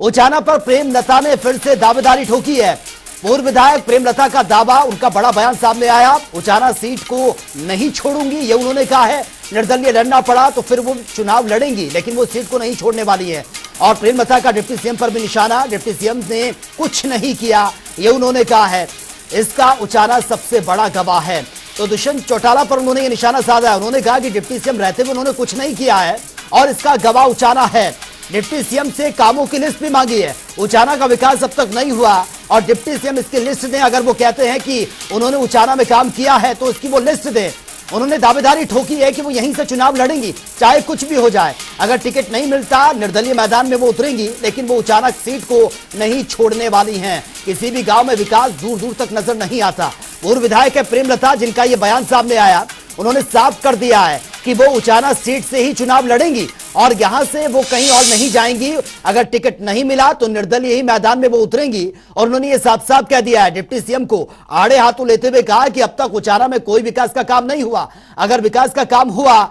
उचाना पर प्रेमलता ने फिर से दावेदारी ठोकी है। पूर्व विधायक प्रेमलता का दावा, उनका बड़ा बयान सामने आया। उचाना सीट को नहीं छोड़ूंगी, ये उन्होंने कहा है। निर्दलीय लड़ना पड़ा तो फिर वो चुनाव लड़ेंगी, लेकिन वो सीट को नहीं छोड़ने वाली है। और प्रेमलता का डिप्टी सीएम पर भी निशाना, डिप्टी सीएम ने कुछ नहीं किया, ये उन्होंने कहा है। इसका उचाना सबसे बड़ा गवाह है। तो दुष्यंत चौटाला पर उन्होंने ये निशाना साधा है। उन्होंने कहा कि डिप्टी सीएम रहते हुए उन्होंने कुछ नहीं किया है और इसका गवाह उचाना है। डिप्टी सीएम से कामों की लिस्ट भी मांगी है। उचाना का विकास अब तक नहीं हुआ और डिप्टी सीएम इसकी लिस्ट दें। अगर वो कहते हैं कि उन्होंने उचाना में काम किया है तो इसकी वो लिस्ट दें। उन्होंने दावेदारी ठोकी है कि वो यहीं से चुनाव लड़ेंगी, चाहे कुछ भी हो जाए। अगर टिकट नहीं मिलता, निर्दलीय मैदान में वो उतरेंगी, लेकिन वो उचाना सीट को नहीं छोड़ने वाली हैं। किसी भी गांव में विकास दूर दूर तक नजर नहीं आता। पूर्व विधायक है प्रेमलता, जिनका ये बयान सामने आया, उन्होंने साफ कर दिया है कि वो उचाना सीट से ही चुनाव लड़ेंगी और यहां से वो कहीं और नहीं जाएंगी। अगर टिकट नहीं मिला तो निर्दलीय ही मैदान में वो उतरेंगी। और उन्होंने ये साफ साफ कह दिया है, डिप्टी सीएम को आड़े हाथों लेते हुए कहा कि अब तक उचाना में कोई विकास का काम नहीं हुआ। अगर विकास का काम हुआ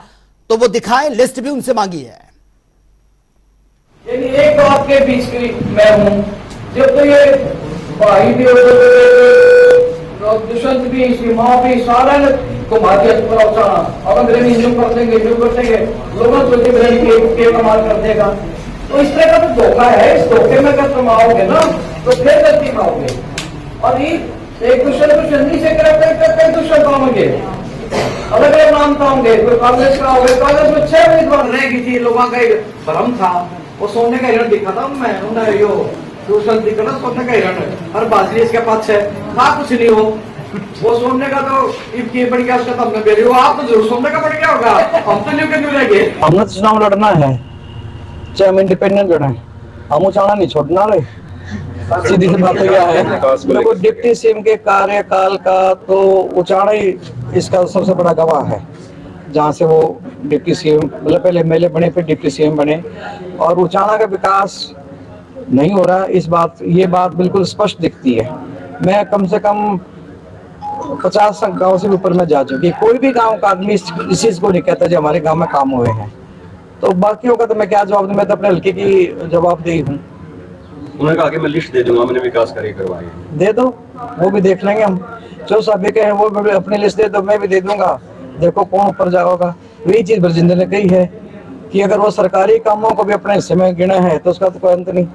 तो वो दिखाएं, लिस्ट भी उनसे मांगी है। एक तो आपके बीच की मैं हूं, जब तो ये भाई भी दुष्यंत भी, इसकी माँ भी, सारा और अंग्रेजी जो कर देंगे लोगों को कमाल कर देगा। तो इस तरह का तो धोखा है। इस धोखे में अगर तुम आओगे ना तो फिर गलती पाओगे। और ये एक दूसरे को चंदी से कई दूसरे पाओगे, अलग अलग नाम पाओगे। कोई कांग्रेस का होगा, कांग्रेस में 6 उम्मीदवार रहेगी थी। लोगों का भ्रम था, वो सोने का हिरण दिखा था। मैं दूसरा दिखा था सोने का हिरण, हर बाजरी इसके पास है ना, कुछ नहीं हो। वो सोने का तो इतनी बढ़ गया, उसका तो हमने वो आप तो जरूर सोने का बढ़ गया होगा। हम तो नहीं रहेंगे। हमने चुनाव लड़ना है, चाहे हम इंडिपेंडेंट लड़े, हम उचाना नहीं छोड़ना रहे। सीधी सी बात यह है, देखो डिप्टी सीएम के कार्यकाल का तो उचाना ही इसका सबसे बड़ा गवाह है। जहाँ से वो डिप्टी सीएम, मतलब पहले एमएलए बने फिर डिप्टी सीएम बने, और उचाना का विकास नहीं हो रहा। ये बात बिल्कुल स्पष्ट दिखती है। मैं कम से कम 50 गांव से ऊपर में जा चुकी। कोई भी गांव का आदमी इस चीज को नहीं कहता जो हमारे गांव में काम हुए हैं। तो बाकियों का तो मैं क्या जवाब दूं, मैं तो अपने हल्के की जवाबदेही हूँ। उन्होंने कहा कि मैं लिस्ट दे दूंगा, मैंने विकास कार्य करवाए। दे दो, वो भी देख लेंगे हम। जो साबिक है वो अपनी लिस्ट दे दो, मैं भी दे दूंगा। देखो कौन ऊपर जाओगा। वही चीज बरजिंदर ने कही है कि अगर वो सरकारी कामों को भी अपने हिस्से में गिना है तो उसका तो कोई अंत नहीं।